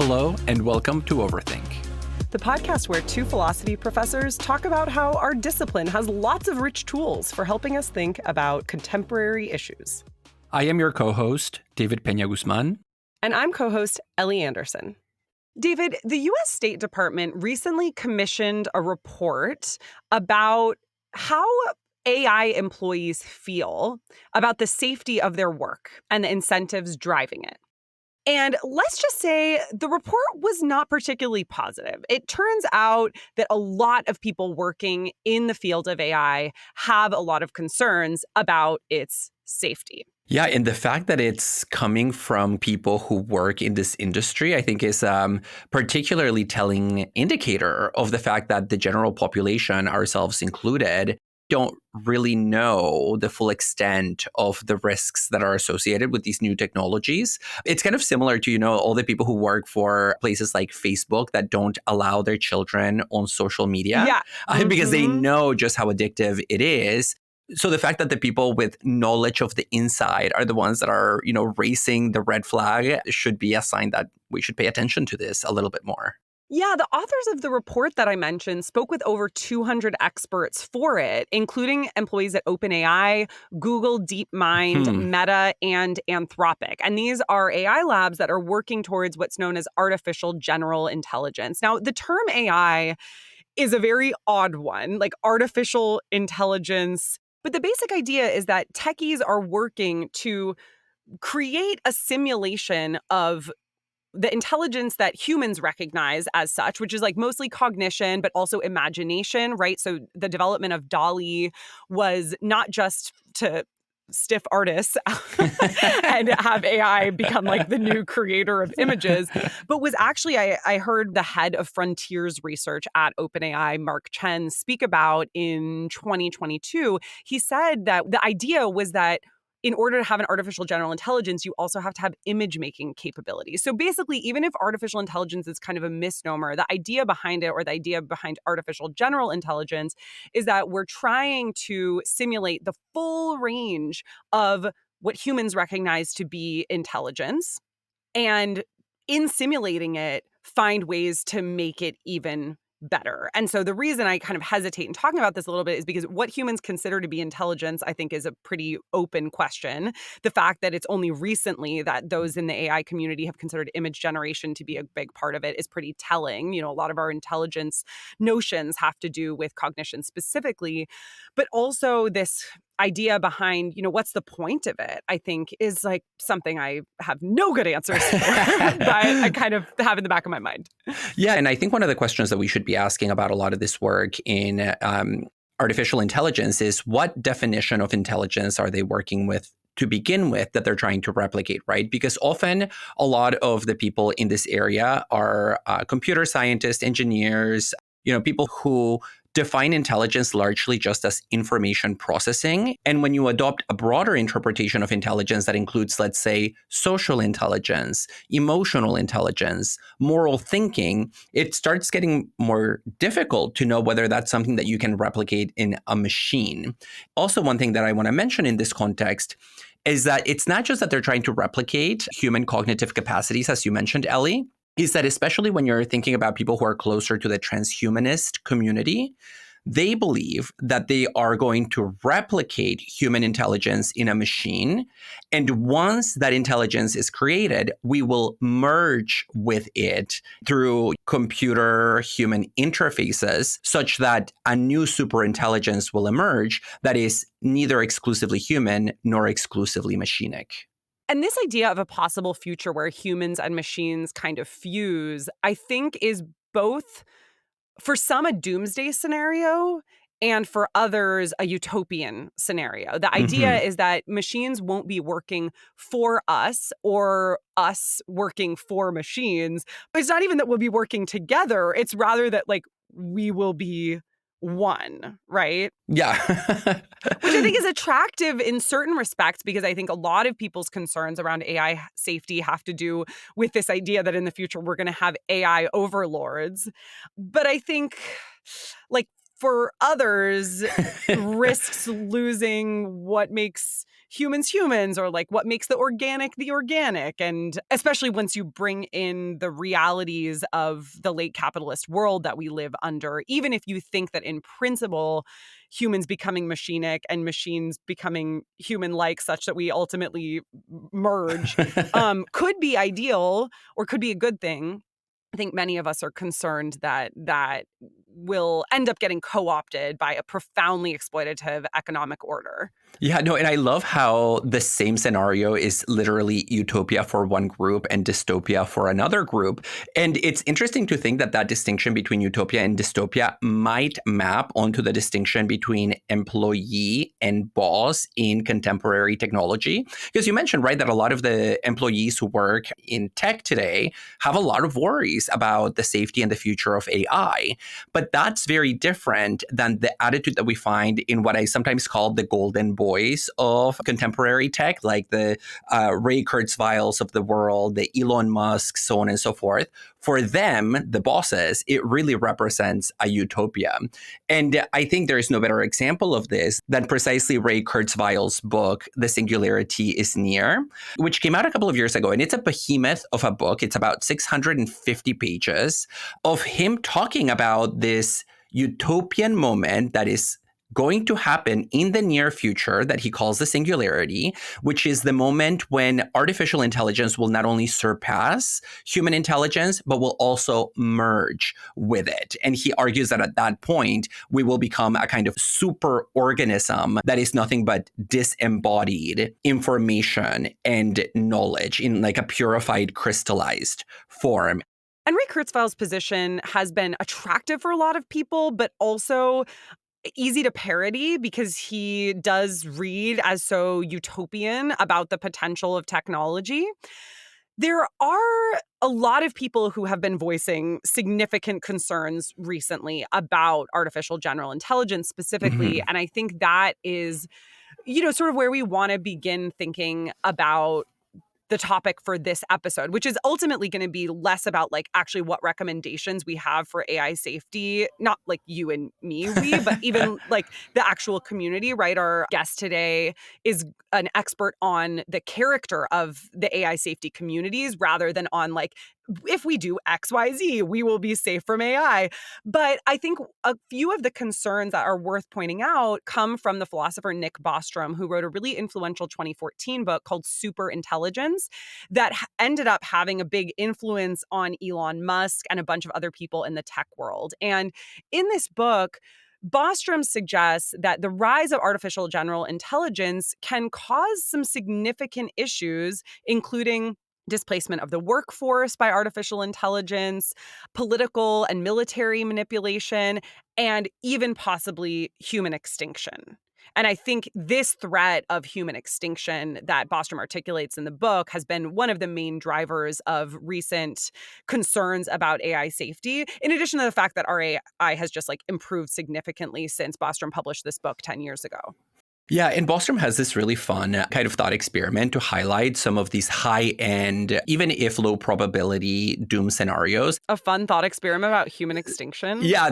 Hello, and welcome to Overthink, the podcast where two philosophy professors talk about how our discipline has lots of rich tools for helping us think about contemporary issues. I am your co-host, David Peña-Guzman. And I'm co-host Ellie Anderson. David, the U.S. State Department recently commissioned a report about how AI employees feel about the safety of their work and the incentives driving it. And let's just say the report was not particularly positive. It turns out that a lot of people working in the field of AI have a lot of concerns about its safety. Yeah, and the fact that it's coming from people who work in this industry, I think is particularly telling indicator of the fact that the general population, ourselves included, don't really know the full extent of the risks that are associated with these new technologies. It's kind of similar to, all the people who work for places like Facebook that don't allow their children on social media because they know just how addictive it is. So the fact that the people with knowledge of the inside are the ones that are, raising the red flag should be a sign that we should pay attention to this a little bit more. Yeah, the authors of the report that I mentioned spoke with over 200 experts for it, including employees at OpenAI, Google, DeepMind, Meta, and Anthropic. And these are AI labs that are working towards what's known as artificial general intelligence. Now, the term AI is a very odd one, like artificial intelligence. But the basic idea is that techies are working to create a simulation of the intelligence that humans recognize as such, which is like mostly cognition, but also imagination, right? So the development of DALL-E was not just to stiff artists and have AI become like the new creator of images, but was actually, I heard the head of frontiers research at OpenAI, Mark Chen, speak about in 2022. He said that the idea was that in order to have an artificial general intelligence, you also have to have image making capabilities. So basically, even if artificial intelligence is kind of a misnomer, the idea behind it, or the idea behind artificial general intelligence, is that we're trying to simulate the full range of what humans recognize to be intelligence. And in simulating it, find ways to make it even better. And so the reason I kind of hesitate in talking about this a little bit is because what humans consider to be intelligence, I think, is a pretty open question. The fact that it's only recently that those in the AI community have considered image generation to be a big part of it is pretty telling. A lot of our intelligence notions have to do with cognition specifically, but also this idea behind, what's the point of it, I think is like something I have no good answers for, but I kind of have in the back of my mind. Yeah, and I think one of the questions that we should be asking about a lot of this work in artificial intelligence is what definition of intelligence are they working with to begin with that they're trying to replicate, right? Because often a lot of the people in this area are computer scientists, engineers, people who define intelligence largely just as information processing. And when you adopt a broader interpretation of intelligence that includes, let's say, social intelligence, emotional intelligence, moral thinking, it starts getting more difficult to know whether that's something that you can replicate in a machine. Also, one thing that I want to mention in this context is that it's not just that they're trying to replicate human cognitive capacities, as you mentioned, Ellie, is that especially when you're thinking about people who are closer to the transhumanist community, they believe that they are going to replicate human intelligence in a machine. And once that intelligence is created, we will merge with it through computer-human interfaces such that a new superintelligence will emerge that is neither exclusively human nor exclusively machinic. And this idea of a possible future where humans and machines kind of fuse, I think is both, for some, a doomsday scenario, and for others, a utopian scenario. The idea is that machines won't be working for us or us working for machines. It's not even that we'll be working together. It's rather that, we will be one, right? Yeah. Which I think is attractive in certain respects, because I think a lot of people's concerns around AI safety have to do with this idea that in the future we're going to have AI overlords. But I think, for others risks losing what makes humans, or like what makes the organic. And especially once you bring in the realities of the late capitalist world that we live under, even if you think that in principle, humans becoming machinic and machines becoming human-like such that we ultimately merge could be ideal or could be a good thing. I think many of us are concerned that that will end up getting co-opted by a profoundly exploitative economic order. Yeah, no, and I love how the same scenario is literally utopia for one group and dystopia for another group. And it's interesting to think that that distinction between utopia and dystopia might map onto the distinction between employee and boss in contemporary technology. Because you mentioned, right, that a lot of the employees who work in tech today have a lot of worries about the safety and the future of AI. But that's very different than the attitude that we find in what I sometimes call the golden boys of contemporary tech, like the Ray Kurzweils of the world, the Elon Musk, so on and so forth. For them, the bosses, it really represents a utopia. And I think there is no better example of this than precisely Ray Kurzweil's book, The Singularity is Near, which came out a couple of years ago. And it's a behemoth of a book. It's about 650 pages of him talking about this utopian moment that is going to happen in the near future that he calls the singularity, which is the moment when artificial intelligence will not only surpass human intelligence, but will also merge with it. And he argues that at that point, we will become a kind of super organism that is nothing but disembodied information and knowledge in like a purified, crystallized form. And Ray Kurzweil's position has been attractive for a lot of people, but also easy to parody because he does read as so utopian about the potential of technology. There are a lot of people who have been voicing significant concerns recently about artificial general intelligence specifically. Mm-hmm. And I think that is, sort of where we want to begin thinking about the topic for this episode, which is ultimately going to be less about like actually what recommendations we have for AI safety, not like you and me, but even like the actual community, right? Our guest today is an expert on the character of the AI safety communities rather than on like, if we do X, Y, Z, we will be safe from AI. But I think a few of the concerns that are worth pointing out come from the philosopher Nick Bostrom, who wrote a really influential 2014 book called Superintelligence that ended up having a big influence on Elon Musk and a bunch of other people in the tech world. And in this book, Bostrom suggests that the rise of artificial general intelligence can cause some significant issues, including displacement of the workforce by artificial intelligence, political and military manipulation, and even possibly human extinction. And I think this threat of human extinction that Bostrom articulates in the book has been one of the main drivers of recent concerns about AI safety, in addition to the fact that our AI has just like improved significantly since Bostrom published this book 10 years ago. Yeah, and Bostrom has this really fun kind of thought experiment to highlight some of these high-end, even if low probability doom scenarios. A fun thought experiment about human extinction? Yeah,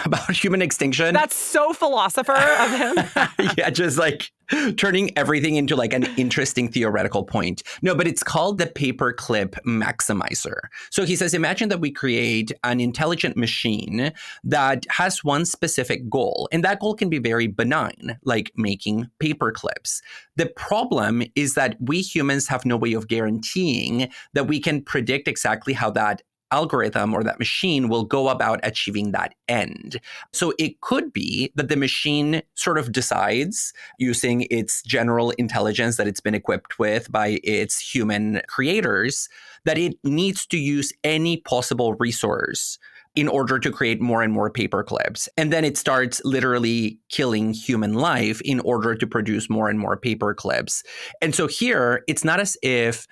about human extinction. That's so philosopher of him. Yeah, just like turning everything into like an interesting theoretical point. No, but it's called the Paperclip maximizer. So he says, imagine that we create an intelligent machine that has one specific goal, and that goal can be very benign, like making paper clips. The problem is that we humans have no way of guaranteeing that we can predict exactly how that algorithm or that machine will go about achieving that end. So it could be that the machine sort of decides, using its general intelligence that it's been equipped with by its human creators, that it needs to use any possible resource in order to create more and more paper clips. And then it starts literally killing human life in order to produce more and more paper clips. And so here, it's not as if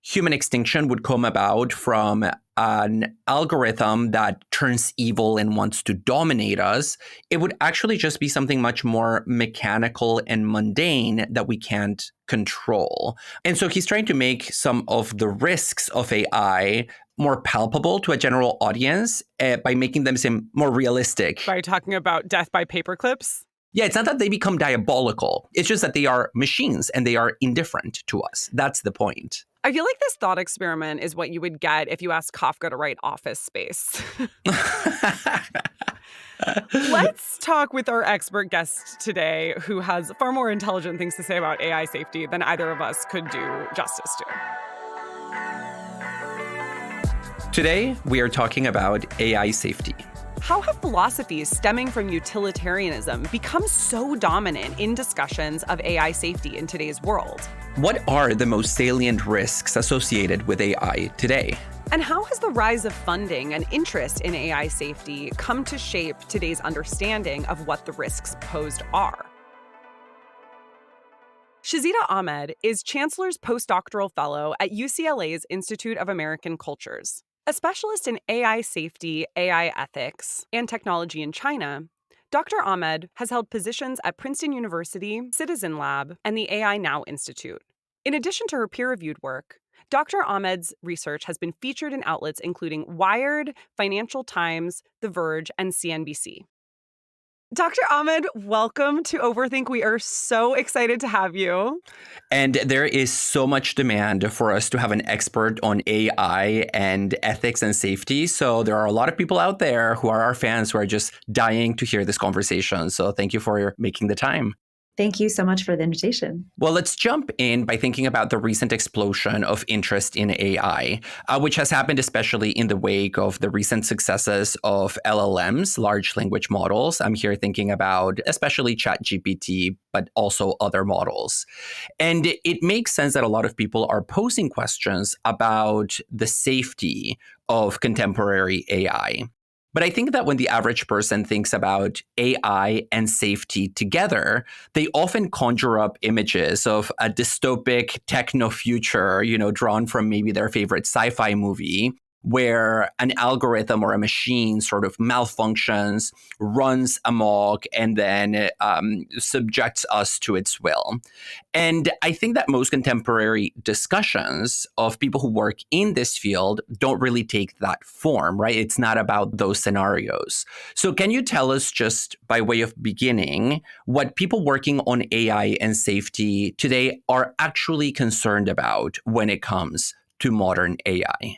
human extinction would come about from an algorithm that turns evil and wants to dominate us. It would actually just be something much more mechanical and mundane that we can't control. And so he's trying to make some of the risks of AI more palpable to a general audience by making them seem more realistic. By talking about death by paperclips? Yeah, it's not that they become diabolical. It's just that they are machines and they are indifferent to us. That's the point. I feel like this thought experiment is what you would get if you asked Kafka to write Office Space. Let's talk with our expert guest today, who has far more intelligent things to say about AI safety than either of us could do justice to. Today, we are talking about AI safety. How have philosophies stemming from utilitarianism become so dominant in discussions of AI safety in today's world? What are the most salient risks associated with AI today? And how has the rise of funding and interest in AI safety come to shape today's understanding of what the risks posed are? Shazeda Ahmed is Chancellor's postdoctoral fellow at UCLA's Institute of American Cultures. A specialist in AI safety, AI ethics, and technology in China, Dr. Ahmed has held positions at Princeton University, Citizen Lab, and the AI Now Institute. In addition to her peer-reviewed work, Dr. Ahmed's research has been featured in outlets including Wired, Financial Times, The Verge, and CNBC. Dr. Ahmed, welcome to Overthink. We are so excited to have you. And there is so much demand for us to have an expert on AI and ethics and safety. So there are a lot of people out there who are our fans who are just dying to hear this conversation. So thank you for making the time. Thank you so much for the invitation. Well, let's jump in by thinking about the recent explosion of interest in AI, which has happened especially in the wake of the recent successes of LLMs, large language models. I'm here thinking about especially ChatGPT, but also other models. And it makes sense that a lot of people are posing questions about the safety of contemporary AI. But I think that when the average person thinks about AI and safety together, they often conjure up images of a dystopic techno future, drawn from maybe their favorite sci-fi movie, where an algorithm or a machine sort of malfunctions, runs amok, and then subjects us to its will. And I think that most contemporary discussions of people who work in this field don't really take that form, right? It's not about those scenarios. So can you tell us, just by way of beginning, what people working on AI and safety today are actually concerned about when it comes to modern AI?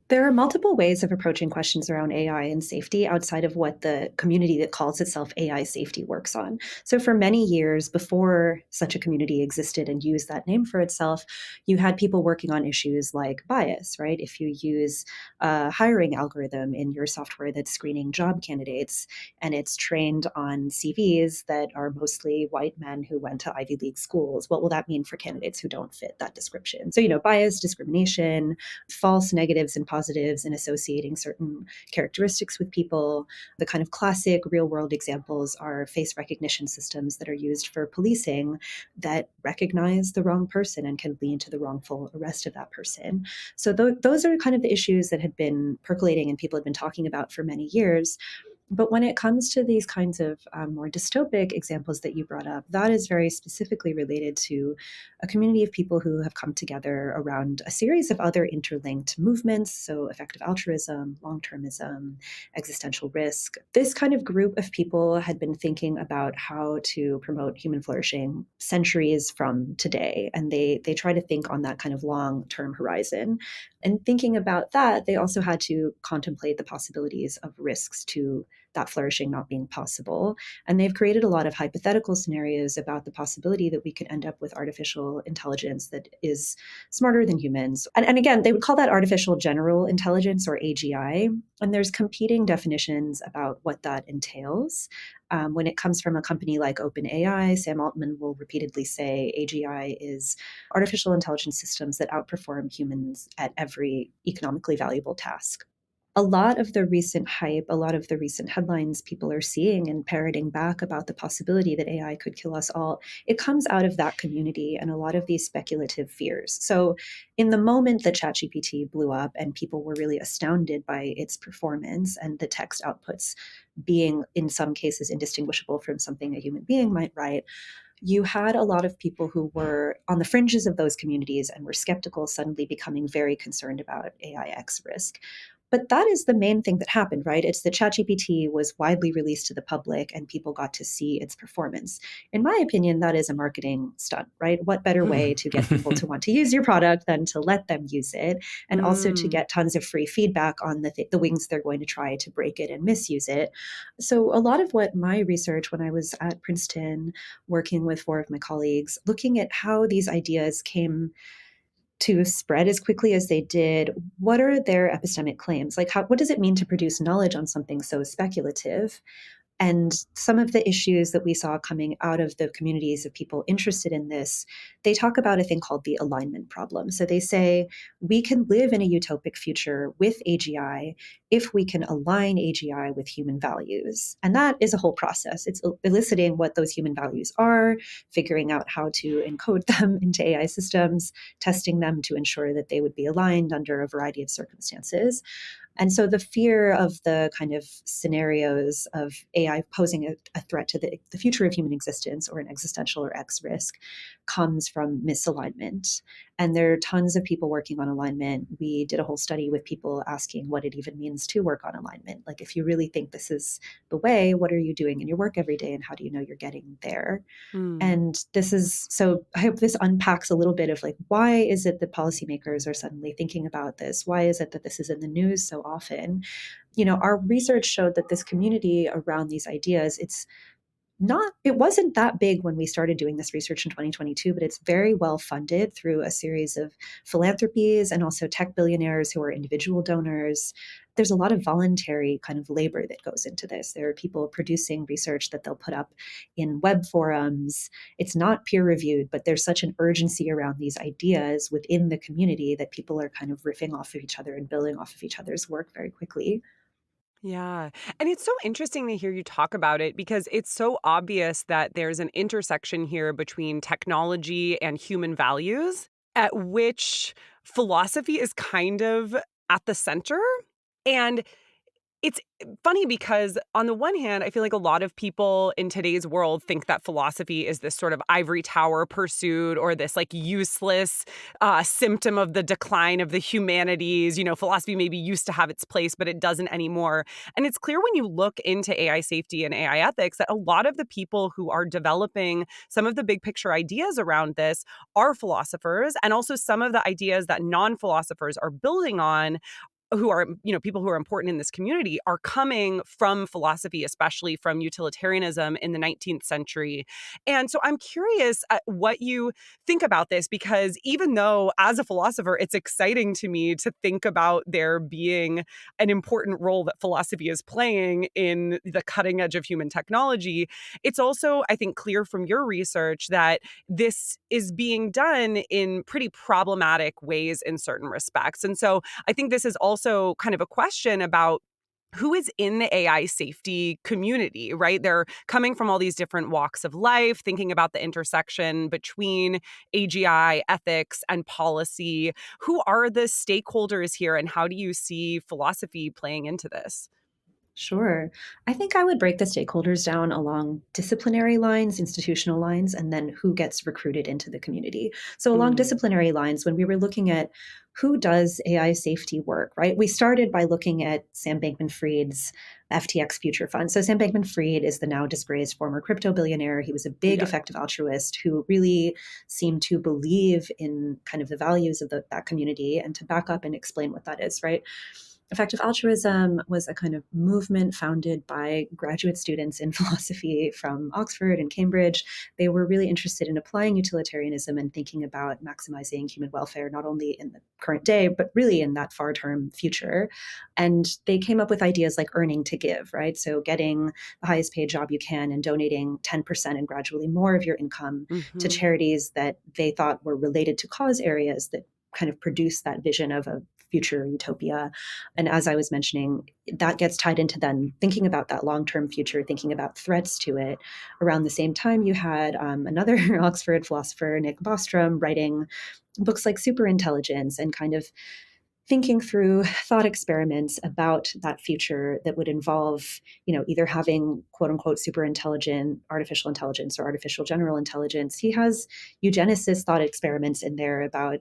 There are multiple ways of approaching questions around AI and safety outside of what the community that calls itself AI safety works on. So for many years before such a community existed and used that name for itself, you had people working on issues like bias, right? If you use a hiring algorithm in your software that's screening job candidates and it's trained on CVs that are mostly white men who went to Ivy League schools, what will that mean for candidates who don't fit that description? So, bias, discrimination, false negatives and positives in associating certain characteristics with people. The kind of classic real-world examples are face recognition systems that are used for policing that recognize the wrong person and can lead to the wrongful arrest of that person. So those are kind of the issues that had been percolating and people had been talking about for many years. But when it comes to these kinds of more dystopic examples that you brought up, that is very specifically related to a community of people who have come together around a series of other interlinked movements. So effective altruism, long-termism, existential risk. This kind of group of people had been thinking about how to promote human flourishing centuries from today. And they try to think on that kind of long-term horizon. And thinking about that, they also had to contemplate the possibilities of risks to that flourishing not being possible. And they've created a lot of hypothetical scenarios about the possibility that we could end up with artificial intelligence that is smarter than humans. And again, they would call that artificial general intelligence, or AGI. And there's competing definitions about what that entails. When it comes from a company like OpenAI, Sam Altman will repeatedly say AGI is artificial intelligence systems that outperform humans at every economically valuable task. a lot of the recent hype, a lot of the recent headlines people are seeing and parroting back about the possibility that AI could kill us all, it comes out of that community and a lot of these speculative fears. So in the moment that ChatGPT blew up and people were really astounded by its performance and the text outputs being in some cases indistinguishable from something a human being might write, you had a lot of people who were on the fringes of those communities and were skeptical suddenly becoming very concerned about AIX risk. But that is the main thing that happened, right? It's that ChatGPT was widely released to the public and people got to see its performance. In my opinion, that is a marketing stunt, right? What better way to get people to want to use your product than to let them use it, and also to get tons of free feedback on the wings they're going to try to break it and misuse it. So a lot of what my research when I was at Princeton, working with four of my colleagues, looking at how these ideas came to spread as quickly as they did, what are their epistemic claims? Like, what does it mean to produce knowledge on something so speculative? And some of the issues that we saw coming out of the communities of people interested in this, they talk about a thing called the alignment problem. So they say we can live in a utopic future with AGI if we can align AGI with human values. And that is a whole process. It's eliciting what those human values are, figuring out how to encode them into AI systems, testing them to ensure that they would be aligned under a variety of circumstances. And so the fear of the kind of scenarios of AI posing a threat to the future of human existence or an existential or X risk comes from misalignment. And there are tons of people working on alignment. We did a whole study with people asking what it even means to work on alignment. Like, if you really think this is the way, what are you doing in your work every day? And how do you know you're getting there? And this is, so I hope this unpacks a little bit of like, why is it that policymakers are suddenly thinking about this? Why is it that this is in the news so often? You know, our research showed that this community around these ideas, it wasn't that big when we started doing this research in 2022, but it's very well funded through a series of philanthropies and also tech billionaires who are individual donors. There's a lot of voluntary kind of labor that goes into this. There are people producing research that they'll put up in web forums. It's not peer reviewed, but there's such an urgency around these ideas within the community that people are kind of riffing off of each other and building off of each other's work very quickly. Yeah. And it's so interesting to hear you talk about it because it's so obvious that there's an intersection here between technology and human values, at which philosophy is kind of at the center. And it's funny because on the one hand, I feel like a lot of people in today's world think that philosophy is this sort of ivory tower pursuit or this like useless symptom of the decline of the humanities. You know, philosophy maybe used to have its place, but it doesn't anymore. And it's clear when you look into AI safety and AI ethics that a lot of the people who are developing some of the big picture ideas around this are philosophers, and also some of the ideas that non-philosophers are building on, who are, you know, people who are important in this community, are coming from philosophy, especially from utilitarianism in the 19th century. And so I'm curious what you think about this, because even though as a philosopher, it's exciting to me to think about there being an important role that philosophy is playing in the cutting edge of human technology, it's also, I think, clear from your research that this is being done in pretty problematic ways in certain respects. And so I think this is also kind of a question about who is in the AI safety community, right? They're coming from all these different walks of life, thinking about the intersection between AGI, ethics, and policy. Who are the stakeholders here, and how do you see philosophy playing into this? Sure. I think I would break the stakeholders down along disciplinary lines, institutional lines, and then who gets recruited into the community. So along Mm, disciplinary lines, when we were looking at who does AI safety work, right? We started by looking at Sam Bankman-Fried's FTX Future Fund. So Sam Bankman-Fried is the now disgraced former crypto billionaire. He was a big yeah. effective altruist who really seemed to believe in kind of the values of that community, and to back up and explain what that is, right? Effective altruism was a kind of movement founded by graduate students in philosophy from Oxford and Cambridge. They were really interested in applying utilitarianism and thinking about maximizing human welfare, not only in the current day, but really in that far term future. And they came up with ideas like earning to give, right? So getting the highest paid job you can and donating 10% and gradually more of your income to Hmm. charities that they thought were related to cause areas that kind of produce that vision of a future utopia. And as I was mentioning, that gets tied into then thinking about that long-term future, thinking about threats to it. Around the same time, you had another Oxford philosopher, Nick Bostrom, writing books like Superintelligence and kind of thinking through thought experiments about that future that would involve, either having quote unquote super intelligent artificial intelligence or artificial general intelligence. He has eugenicist thought experiments in there about,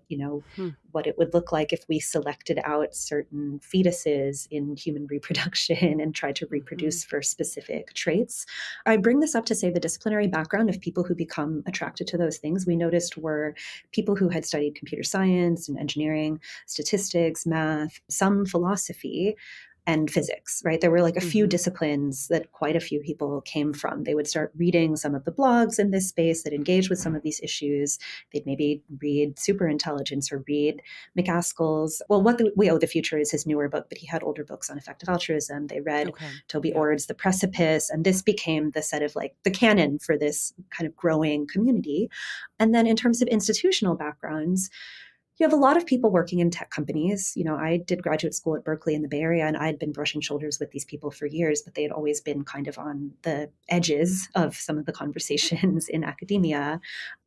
what it would look like if we selected out certain fetuses in human reproduction and tried to reproduce for specific traits. I bring this up to say the disciplinary background of people who become attracted to those things we noticed were people who had studied computer science and engineering, statistics, math, some philosophy, and physics, right? There were like a few disciplines that quite a few people came from. They would start reading some of the blogs in this space that engage with some of these issues. They'd maybe read Superintelligence or read McCaskill's, well, We Owe the Future is his newer book, but he had older books on effective altruism. They read Toby Ord's The Precipice, and this became the set of like the canon for this kind of growing community. And then in terms of institutional backgrounds, you have a lot of people working in tech companies. I did graduate school at Berkeley in the Bay Area, and I had been brushing shoulders with these people for years, but they had always been kind of on the edges of some of the conversations in academia.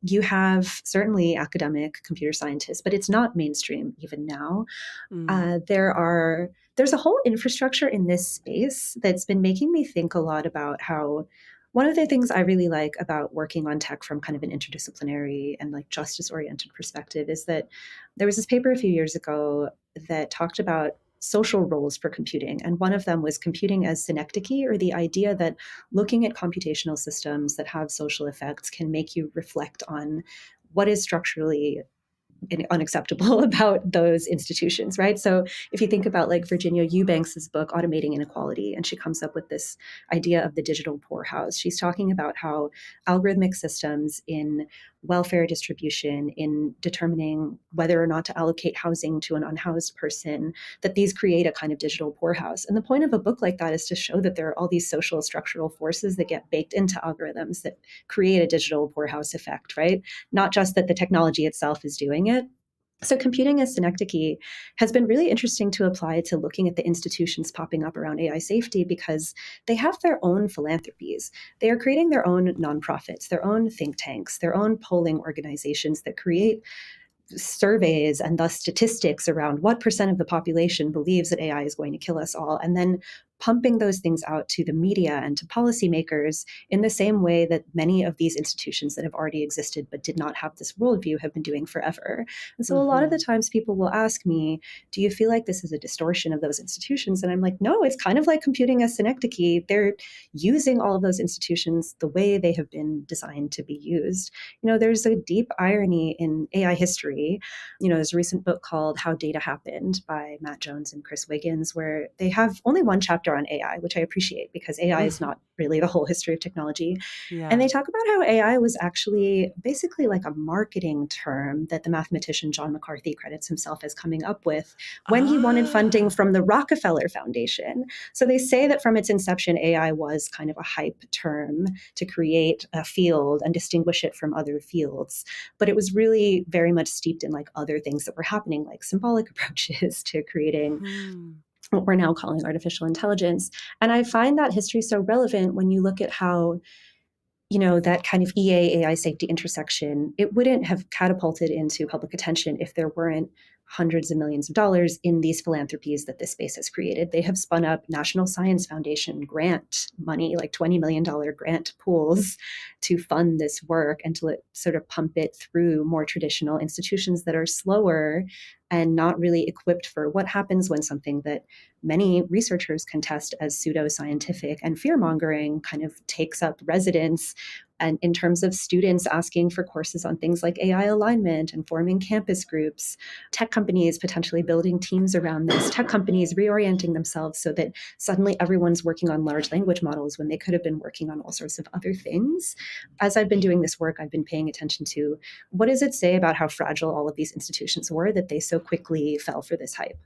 You have certainly academic computer scientists, but it's not mainstream even now. There's a whole infrastructure in this space that's been making me think a lot about how one of the things I really like about working on tech from kind of an interdisciplinary and like justice-oriented perspective is that there was this paper a few years ago that talked about social roles for computing. And one of them was computing as synecdoche, or the idea that looking at computational systems that have social effects can make you reflect on what is structurally unacceptable about those institutions, right? So if you think about like Virginia Eubanks's book, Automating Inequality, and she comes up with this idea of the digital poorhouse, she's talking about how algorithmic systems in welfare distribution, in determining whether or not to allocate housing to an unhoused person, that these create a kind of digital poorhouse. And the point of a book like that is to show that there are all these social structural forces that get baked into algorithms that create a digital poorhouse effect, right? Not just that the technology itself is doing it. So computing as synecdoche has been really interesting to apply to looking at the institutions popping up around AI safety, because they have their own philanthropies. They are creating their own nonprofits, their own think tanks, their own polling organizations that create surveys and thus statistics around what percent of the population believes that AI is going to kill us all, and then pumping those things out to the media and to policymakers in the same way that many of these institutions that have already existed but did not have this worldview have been doing forever. And so a lot of the times people will ask me, do you feel like this is a distortion of those institutions? And I'm like, no, it's kind of like computing as synecdoche. They're using all of those institutions the way they have been designed to be used. There's a deep irony in AI history. There's a recent book called How Data Happened by Matt Jones and Chris Wiggins, where they have only one chapter on AI, which I appreciate because AI is not really the whole history of technology. Yeah. And they talk about how AI was actually basically like a marketing term that the mathematician John McCarthy credits himself as coming up with when he wanted funding from the Rockefeller Foundation. So they say that from its inception, AI was kind of a hype term to create a field and distinguish it from other fields. But it was really very much steeped in like other things that were happening, like symbolic approaches to creating what we're now calling artificial intelligence. And I find that history so relevant when you look at how, that kind of AI safety intersection, it wouldn't have catapulted into public attention if there weren't hundreds of millions of dollars in these philanthropies that this space has created. They have spun up National Science Foundation grant money, like $20 million grant pools to fund this work and to sort of pump it through more traditional institutions that are slower and not really equipped for what happens when something that many researchers contest as pseudoscientific and fear-mongering kind of takes up residence. And in terms of students asking for courses on things like AI alignment and forming campus groups, tech companies potentially building teams around this, tech companies reorienting themselves so that suddenly everyone's working on large language models when they could have been working on all sorts of other things. As I've been doing this work, I've been paying attention to what does it say about how fragile all of these institutions were that they so quickly fell for this hype.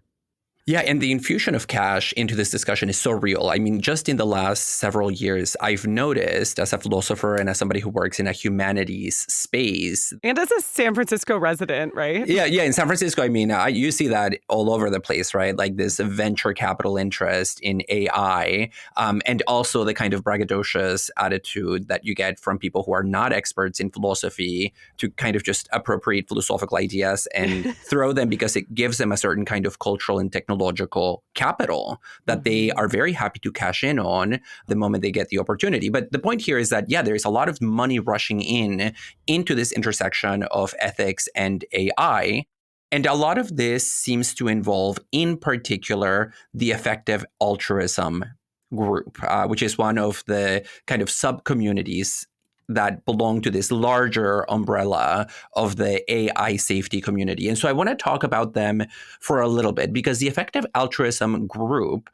Yeah, and the infusion of cash into this discussion is so real. I mean, just in the last several years, I've noticed as a philosopher and as somebody who works in a humanities space. And as a San Francisco resident, right? Yeah, in San Francisco, I mean, you see that all over the place, right? Like this venture capital interest in AI, and also the kind of braggadocious attitude that you get from people who are not experts in philosophy to kind of just appropriate philosophical ideas and throw them because it gives them a certain kind of cultural and technological capital that they are very happy to cash in on the moment they get the opportunity. But the point here is that, yeah, there's a lot of money rushing into this intersection of ethics and AI. And a lot of this seems to involve, in particular, the effective altruism group, which is one of the kind of sub-communities that belong to this larger umbrella of the AI safety community. And so I want to talk about them for a little bit because the effective altruism group,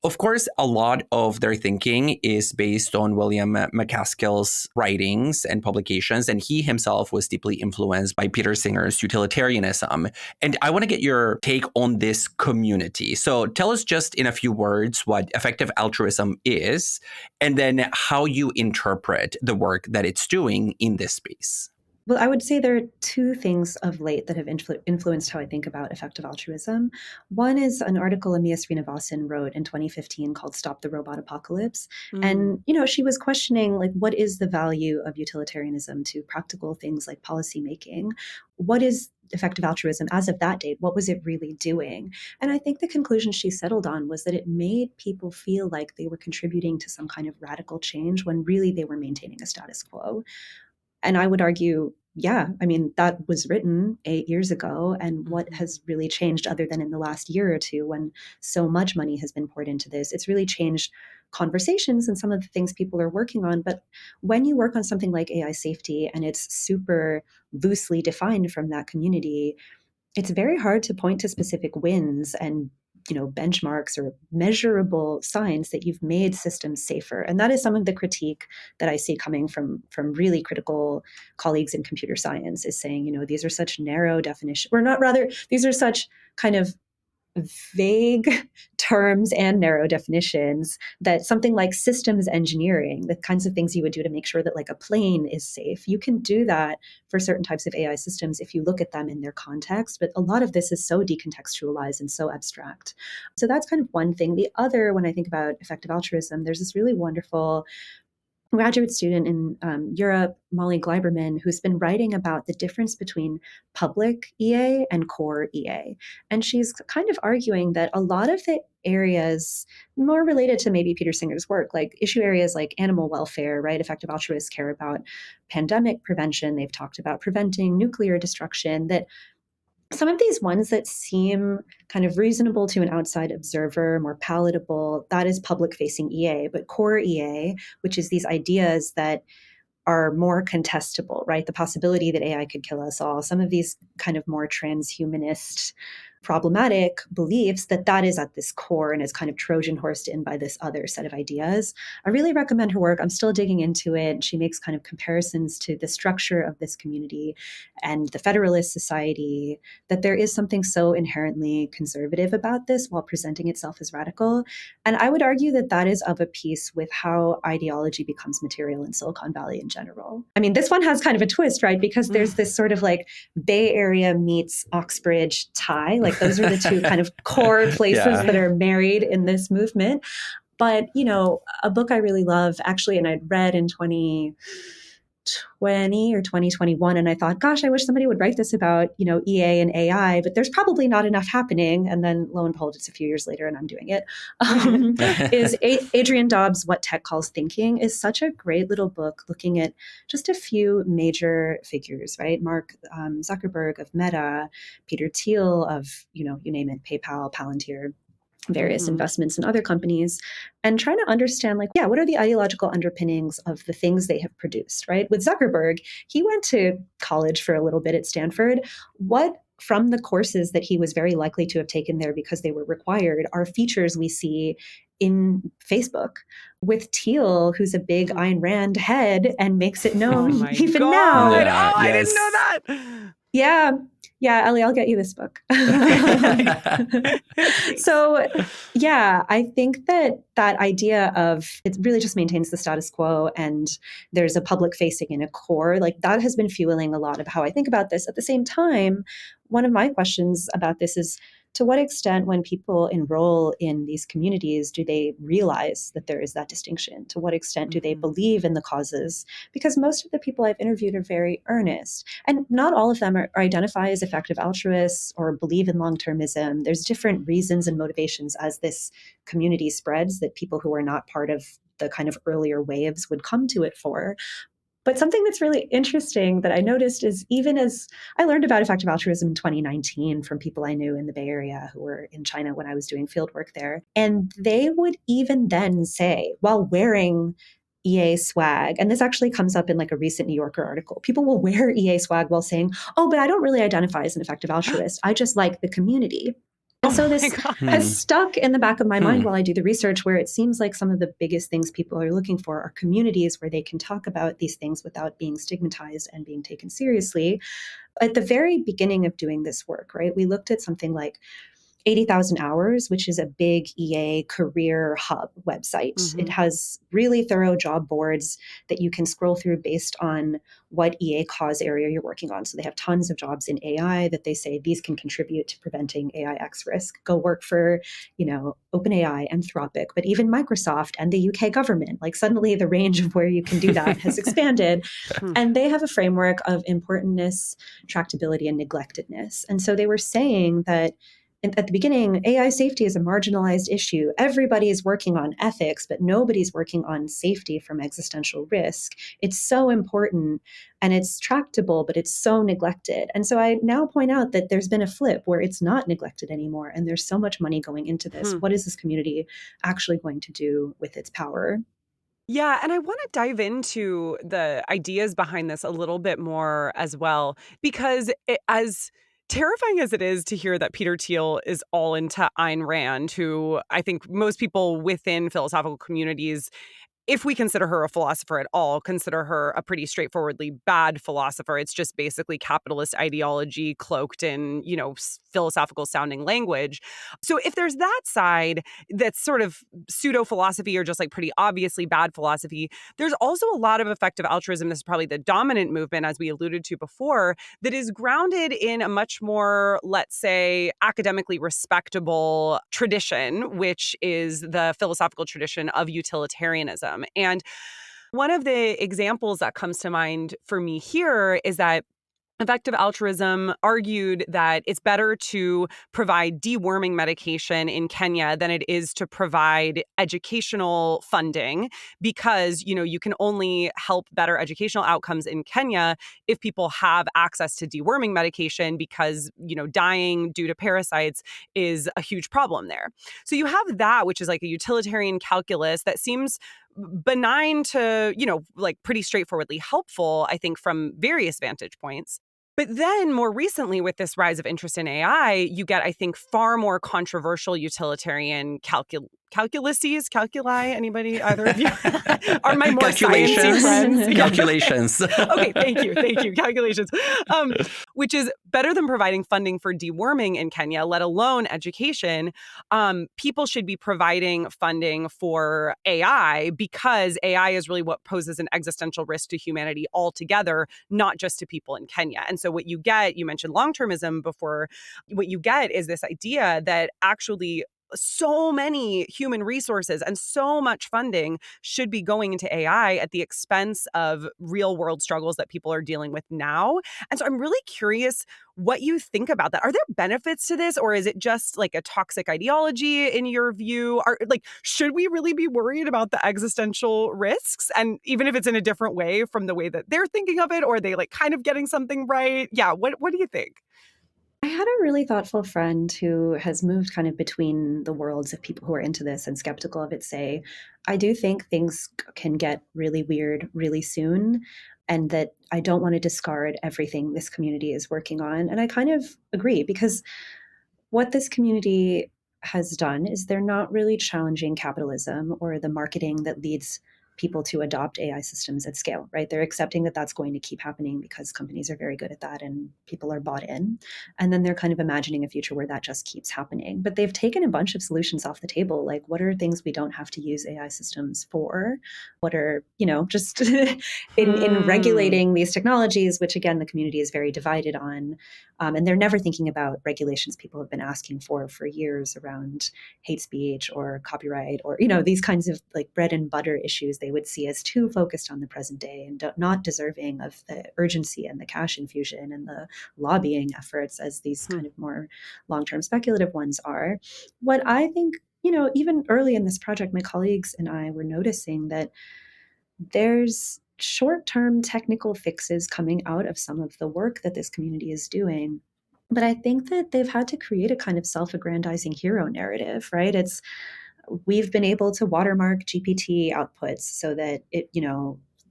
of course, a lot of their thinking is based on William MacAskill's writings and publications, and he himself was deeply influenced by Peter Singer's utilitarianism. And I want to get your take on this community. So tell us just in a few words what effective altruism is, and then how you interpret the work that it's doing in this space. Well, I would say there are two things of late that have influenced how I think about effective altruism. One is an article Amia Srinivasan wrote in 2015 called Stop the Robot Apocalypse. And, she was questioning, like, what is the value of utilitarianism to practical things like policymaking? What is effective altruism as of that date? What was it really doing? And I think the conclusion she settled on was that it made people feel like they were contributing to some kind of radical change when really they were maintaining a status quo. And I would argue, yeah, I mean, that was written 8 years ago. And what has really changed other than in the last year or two when so much money has been poured into this? It's really changed conversations and some of the things people are working on. But when you work on something like AI safety and it's super loosely defined from that community, it's very hard to point to specific wins and benchmarks or measurable signs that you've made systems safer. And that is some of the critique that I see coming from really critical colleagues in computer science is saying, these are such narrow definitions, or not, rather, these are such kind of vague terms and narrow definitions that something like systems engineering, the kinds of things you would do to make sure that like a plane is safe, you can do that for certain types of AI systems if you look at them in their context. But a lot of this is so decontextualized and so abstract. So that's kind of one thing. The other, when I think about effective altruism, there's this really wonderful graduate student in Europe, Molly Gleiberman, who's been writing about the difference between public EA and core EA. And she's kind of arguing that a lot of the areas more related to maybe Peter Singer's work, like issue areas like animal welfare, right? Effective altruists care about pandemic prevention. They've talked about preventing nuclear destruction, that some of these ones that seem kind of reasonable to an outside observer, more palatable, that is public-facing EA. But core EA, which is these ideas that are more contestable, right? The possibility that AI could kill us all, some of these kind of more transhumanist, problematic beliefs, that is at this core and is kind of Trojan horsed in by this other set of ideas. I really recommend her work. I'm still digging into it. She makes kind of comparisons to the structure of this community and the Federalist Society, that there is something so inherently conservative about this while presenting itself as radical. And I would argue that that is of a piece with how ideology becomes material in Silicon Valley in general. I mean, this one has kind of a twist, right? Because there's this sort of like Bay Area meets Oxbridge tie. Like those are the two kind of core places that are married in this movement. But, a book I really love, actually, and I'd read in 2020 or 2021, and I thought, gosh, I wish somebody would write this about, EA and AI, but there's probably not enough happening. And then lo and behold, it's a few years later and I'm doing it. Is Adrian Dobbs' What Tech Calls Thinking is such a great little book looking at just a few major figures, right? Mark Zuckerberg of Meta, Peter Thiel of, you name it, PayPal, Palantir, various investments in other companies, and trying to understand, like, what are the ideological underpinnings of the things they have produced, right? With Zuckerberg, he went to college for a little bit at Stanford. What from the courses that he was very likely to have taken there because they were required are features we see in Facebook. With Thiel, who's a big Ayn Rand head and makes it known even now. I didn't know that. Yeah. Yeah, Ellie, I'll get you this book. So, yeah, I think that idea of it really just maintains the status quo and there's a public facing and a core, like that has been fueling a lot of how I think about this. At the same time, one of my questions about this is to what extent, when people enroll in these communities, do they realize that there is that distinction? To what extent do they believe in the causes? Because most of the people I've interviewed are very earnest. And not all of them are identify as effective altruists or believe in long-termism. There's different reasons and motivations as this community spreads that people who are not part of the kind of earlier waves would come to it for. But something that's really interesting that I noticed is even as I learned about effective altruism in 2019 from people I knew in the Bay Area who were in China when I was doing field work there. And they would even then say, while wearing EA swag, and this actually comes up in like a recent New Yorker article, people will wear EA swag while saying, oh, but I don't really identify as an effective altruist. I just like the community. And so this has stuck in the back of my mind while I do the research, where it seems like some of the biggest things people are looking for are communities where they can talk about these things without being stigmatized and being taken seriously. At the very beginning of doing this work, right, we looked at something like 80,000 Hours, which is a big EA career hub website. It has really thorough job boards that you can scroll through based on what EA cause area you're working on. So they have tons of jobs in AI that they say these can contribute to preventing AI X risk. Go work for, OpenAI, Anthropic, but even Microsoft and the UK government. Like suddenly the range of where you can do that has expanded. And they have a framework of importantness, tractability, and neglectedness. And so they were saying that at the beginning, AI safety is a marginalized issue. Everybody is working on ethics, but nobody's working on safety from existential risk. It's so important and it's tractable, but it's so neglected. And so I now point out that there's been a flip where it's not neglected anymore. And there's so much money going into this. What is this community actually going to do with its power? Yeah, and I want to dive into the ideas behind this a little bit more as well, because as terrifying as it is to hear that Peter Thiel is all into Ayn Rand, who I think most people within philosophical communities, if we consider her a philosopher at all, consider her a pretty straightforwardly bad philosopher. It's just basically capitalist ideology cloaked in, philosophical sounding language. So if there's that side that's sort of pseudo philosophy or just like pretty obviously bad philosophy, there's also a lot of effective altruism. This is probably the dominant movement, as we alluded to before, that is grounded in a much more, let's say, academically respectable tradition, which is the philosophical tradition of utilitarianism. And one of the examples that comes to mind for me here is that effective altruism argued that it's better to provide deworming medication in Kenya than it is to provide educational funding because, you can only help better educational outcomes in Kenya if people have access to deworming medication because, dying due to parasites is a huge problem there. So you have that, which is like a utilitarian calculus that seems benign to, like pretty straightforwardly helpful, I think, from various vantage points. But then more recently, with this rise of interest in AI, you get, I think, far more controversial utilitarian calculi. Anybody, either of you? Are my more sciencey friends? Calculations. Okay, thank you. Calculations. Which is better than providing funding for deworming in Kenya, let alone education. People should be providing funding for AI because AI is really what poses an existential risk to humanity altogether, not just to people in Kenya. And so what you get, you mentioned long-termism before, what you get is this idea that actually so many human resources and so much funding should be going into AI at the expense of real world struggles that people are dealing with now. And so I'm really curious what you think about that. Are there benefits to this, or is it just like a toxic ideology in your view? Should we really be worried about the existential risks? And even if it's in a different way from the way that they're thinking of it, or are they like kind of getting something right? Yeah. What do you think? I had a really thoughtful friend who has moved kind of between the worlds of people who are into this and skeptical of it say, I do think things can get really weird really soon, and that I don't want to discard everything this community is working on. And I kind of agree, because what this community has done is they're not really challenging capitalism or the marketing that leads people to adopt AI systems at scale, right? They're accepting that that's going to keep happening because companies are very good at that and people are bought in. And then they're kind of imagining a future where that just keeps happening. But they've taken a bunch of solutions off the table. Like, what are things we don't have to use AI systems for? What are, just in regulating these technologies, which again, the community is very divided on. And they're never thinking about regulations people have been asking for years around hate speech or copyright or, these kinds of like bread and butter issues they would see as too focused on the present day and not deserving of the urgency and the cash infusion and the lobbying efforts as these kind of more long-term speculative ones are. What I think, even early in this project, my colleagues and I were noticing that there's short-term technical fixes coming out of some of the work that this community is doing. But I think that they've had to create a kind of self-aggrandizing hero narrative, right? We've been able to watermark GPT outputs so that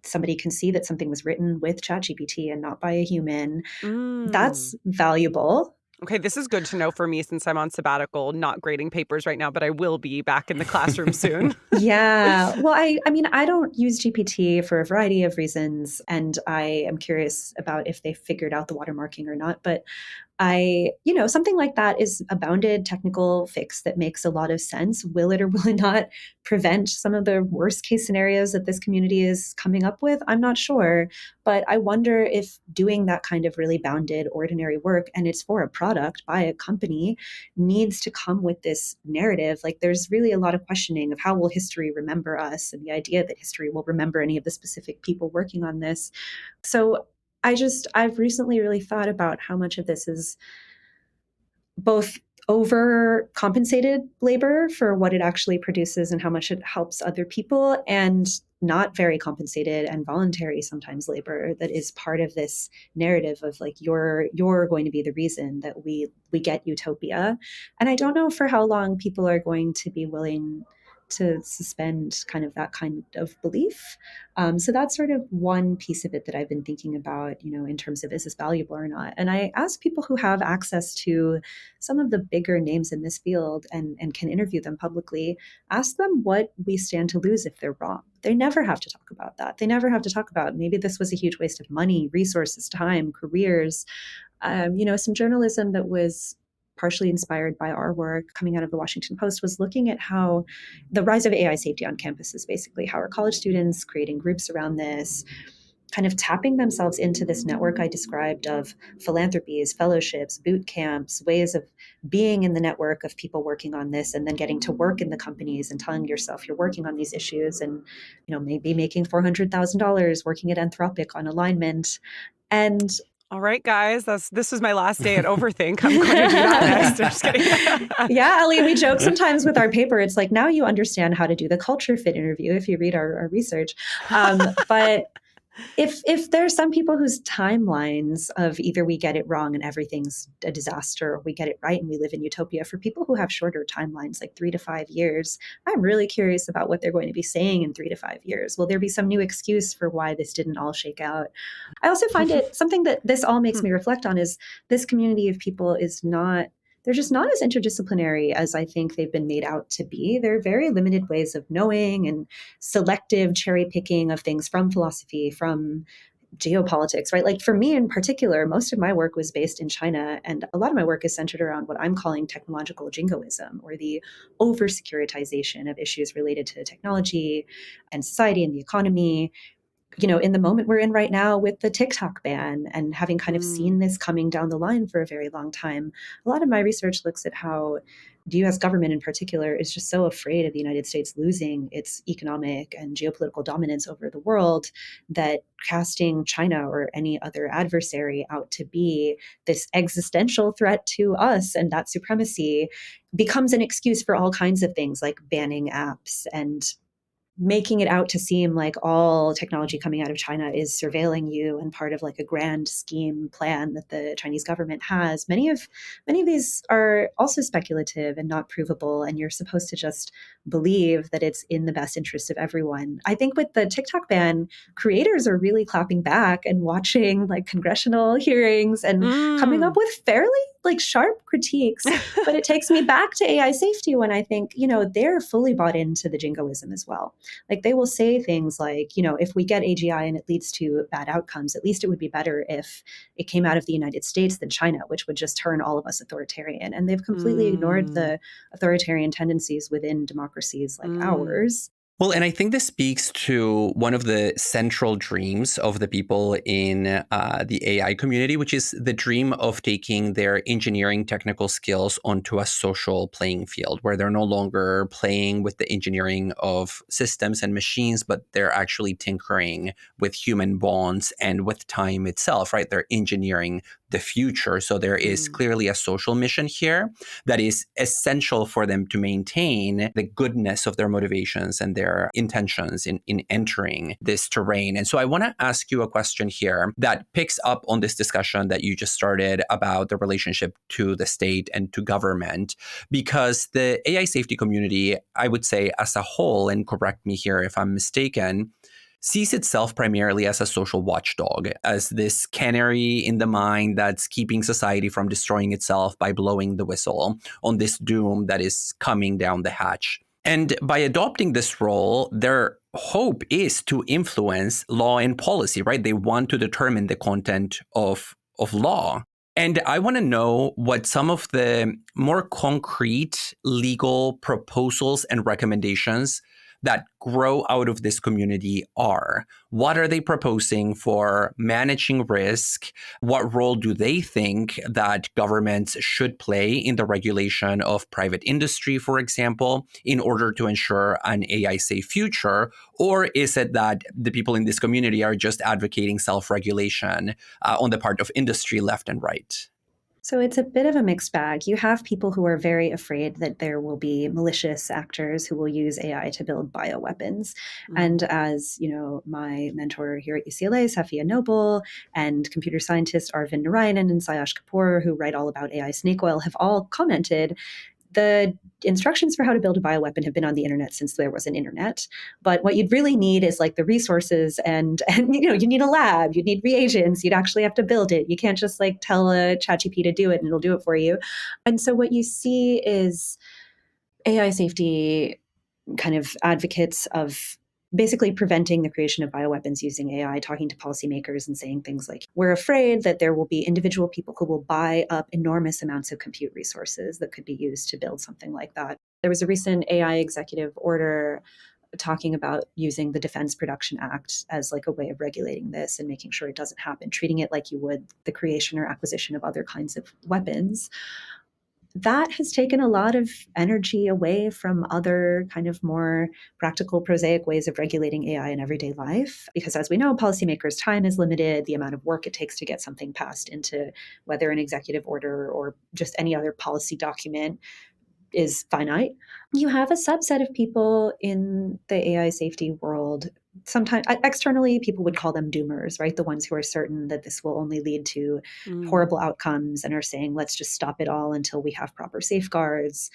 somebody can see that something was written with ChatGPT and not by a human. That's valuable. Okay, this is good to know for me since I'm on sabbatical, not grading papers right now, but I will be back in the classroom soon. Yeah. Well, I don't use GPT for a variety of reasons, and I am curious about if they figured out the watermarking or not. But something like that is a bounded technical fix that makes a lot of sense. Will it or will it not prevent some of the worst case scenarios that this community is coming up with? I'm not sure. But I wonder if doing that kind of really bounded, ordinary work, and it's for a product by a company, needs to come with this narrative. Like there's really a lot of questioning of how will history remember us and the idea that history will remember any of the specific people working on this. So I've recently really thought about how much of this is both overcompensated labor for what it actually produces and how much it helps other people, and not very compensated and voluntary sometimes labor that is part of this narrative of like you're going to be the reason that we get utopia. And I don't know for how long people are going to be willing to suspend that kind of belief. So that's sort of one piece of it that I've been thinking about, in terms of is this valuable or not? And I ask people who have access to some of the bigger names in this field and can interview them publicly, ask them what we stand to lose if they're wrong. They never have to talk about that. They never have to talk about maybe this was a huge waste of money, resources, time, careers. Some journalism that was partially inspired by our work coming out of the Washington Post was looking at how the rise of AI safety on campus is basically how are college students creating groups around this, kind of tapping themselves into this network I described of philanthropies, fellowships, boot camps, ways of being in the network of people working on this, and then getting to work in the companies and telling yourself you're working on these issues and, maybe making $400,000 working at Anthropic on alignment. And all right, guys, this was my last day at Overthink. I'm going to do that next. I'm just kidding. Yeah, Ellie, we joke sometimes with our paper. It's like, now you understand how to do the culture fit interview if you read our research. But if there's some people whose timelines of either we get it wrong and everything's a disaster, or we get it right and we live in utopia, for people who have shorter timelines, like 3 to 5 years, I'm really curious about what they're going to be saying in 3 to 5 years. Will there be some new excuse for why this didn't all shake out? I also find it something that this all makes me reflect on is this community of people they're just not as interdisciplinary as I think they've been made out to be. There are very limited ways of knowing and selective cherry picking of things from philosophy, from geopolitics, right? Like for me in particular, most of my work was based in China, and a lot of my work is centered around what I'm calling technological jingoism, or the over-securitization of issues related to technology and society and the economy. In the moment we're in right now with the TikTok ban and having kind of seen this coming down the line for a very long time, a lot of my research looks at how the US government in particular is just so afraid of the United States losing its economic and geopolitical dominance over the world that casting China or any other adversary out to be this existential threat to us and that supremacy becomes an excuse for all kinds of things like banning apps and making it out to seem like all technology coming out of China is surveilling you and part of like a grand scheme plan that the Chinese government has. Many of these are also speculative and not provable, and you're supposed to just believe that it's in the best interest of everyone. I think with the TikTok ban, creators are really clapping back and watching like congressional hearings and coming up with fairly like sharp critiques, but it takes me back to AI safety when I think, they're fully bought into the jingoism as well. Like they will say things like, if we get AGI and it leads to bad outcomes, at least it would be better if it came out of the United States than China, which would just turn all of us authoritarian. And they've completely ignored the authoritarian tendencies within democracies like ours. Well, and I think this speaks to one of the central dreams of the people in the AI community, which is the dream of taking their engineering technical skills onto a social playing field where they're no longer playing with the engineering of systems and machines, but they're actually tinkering with human bonds and with time itself, right? They're engineering the future. So there is clearly a social mission here that is essential for them to maintain the goodness of their motivations and their intentions in entering this terrain. And so I want to ask you a question here that picks up on this discussion that you just started about the relationship to the state and to government, because the AI safety community, I would say as a whole, and correct me here if I'm mistaken, sees itself primarily as a social watchdog, as this canary in the mine that's keeping society from destroying itself by blowing the whistle on this doom that is coming down the hatch. And by adopting this role, their hope is to influence law and policy, right? They want to determine the content of law. And I want to know what some of the more concrete legal proposals and recommendations that grow out of this community are. What are they proposing for managing risk? What role do they think that governments should play in the regulation of private industry, for example, in order to ensure an AI safe future? Or is it that the people in this community are just advocating self-regulation on the part of industry left and right? So it's a bit of a mixed bag. You have people who are very afraid that there will be malicious actors who will use AI to build bioweapons. And as, my mentor here at UCLA, Safiya Noble, and computer scientist Arvind Narayanan and Sayash Kapoor, who write all about AI snake oil, have all commented, the instructions for how to build a bioweapon have been on the internet since there was an internet. But what you'd really need is like the resources and you need a lab, you need reagents, you'd actually have to build it. You can't just like tell a ChatGPT to do it and it'll do it for you. And so what you see is AI safety kind of advocates of basically preventing the creation of bioweapons using AI, talking to policymakers and saying things like, we're afraid that there will be individual people who will buy up enormous amounts of compute resources that could be used to build something like that. There was a recent AI executive order talking about using the Defense Production Act as like a way of regulating this and making sure it doesn't happen, treating it like you would the creation or acquisition of other kinds of weapons. That has taken a lot of energy away from other kind of more practical, prosaic ways of regulating AI in everyday life. Because as we know, policymakers' time is limited. The amount of work it takes to get something passed into whether an executive order or just any other policy document is finite. You have a subset of people in the AI safety world. Sometimes externally, people would call them doomers, right? The ones who are certain that this will only lead to horrible outcomes and are saying, let's just stop it all until we have proper safeguards.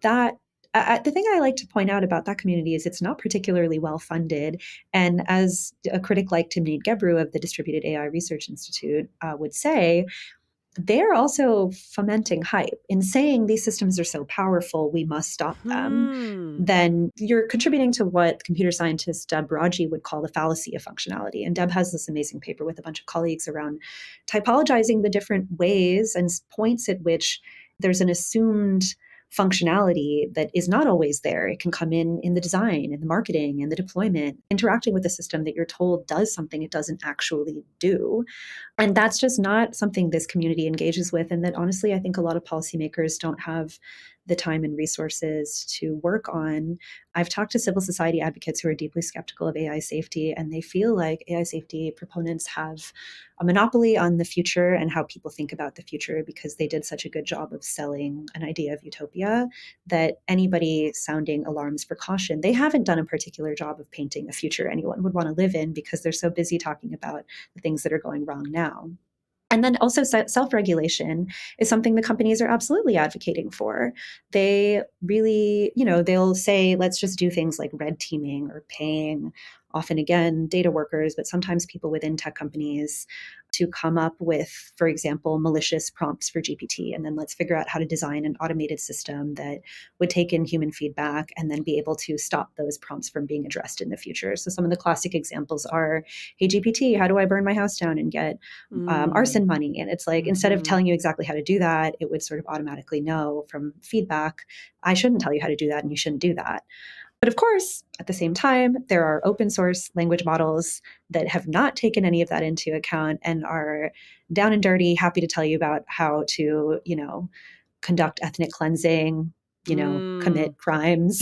The thing I like to point out about that community is it's not particularly well funded. And as a critic like Timnit Gebru of the Distributed AI Research Institute would say, they're also fomenting hype in saying these systems are so powerful, we must stop them. Then you're contributing to what computer scientist Deb Raji would call the fallacy of functionality. And Deb has this amazing paper with a bunch of colleagues around typologizing the different ways and points at which there's an assumed functionality that is not always there. It can come in the design, in the marketing, in the deployment, interacting with a system that you're told does something it doesn't actually do. And that's just not something this community engages with. And that honestly, I think a lot of policymakers don't have the time and resources to work on. I've talked to civil society advocates who are deeply skeptical of AI safety, and they feel like AI safety proponents have a monopoly on the future and how people think about the future because they did such a good job of selling an idea of utopia that anybody sounding alarms for caution, they haven't done a particular job of painting a future anyone would want to live in because they're so busy talking about the things that are going wrong now. And then also self-regulation is something the companies are absolutely advocating for. They really, they'll say, let's just do things like red teaming or paying often, again, data workers, but sometimes people within tech companies, to come up with, for example, malicious prompts for GPT. And then let's figure out how to design an automated system that would take in human feedback and then be able to stop those prompts from being addressed in the future. So some of the classic examples are, hey, GPT, how do I burn my house down and get arson money? And it's like, instead of telling you exactly how to do that, it would sort of automatically know from feedback, I shouldn't tell you how to do that and you shouldn't do that. But of course, at the same time, there are open source language models that have not taken any of that into account and are down and dirty, happy to tell you about how to, conduct ethnic cleansing, commit crimes.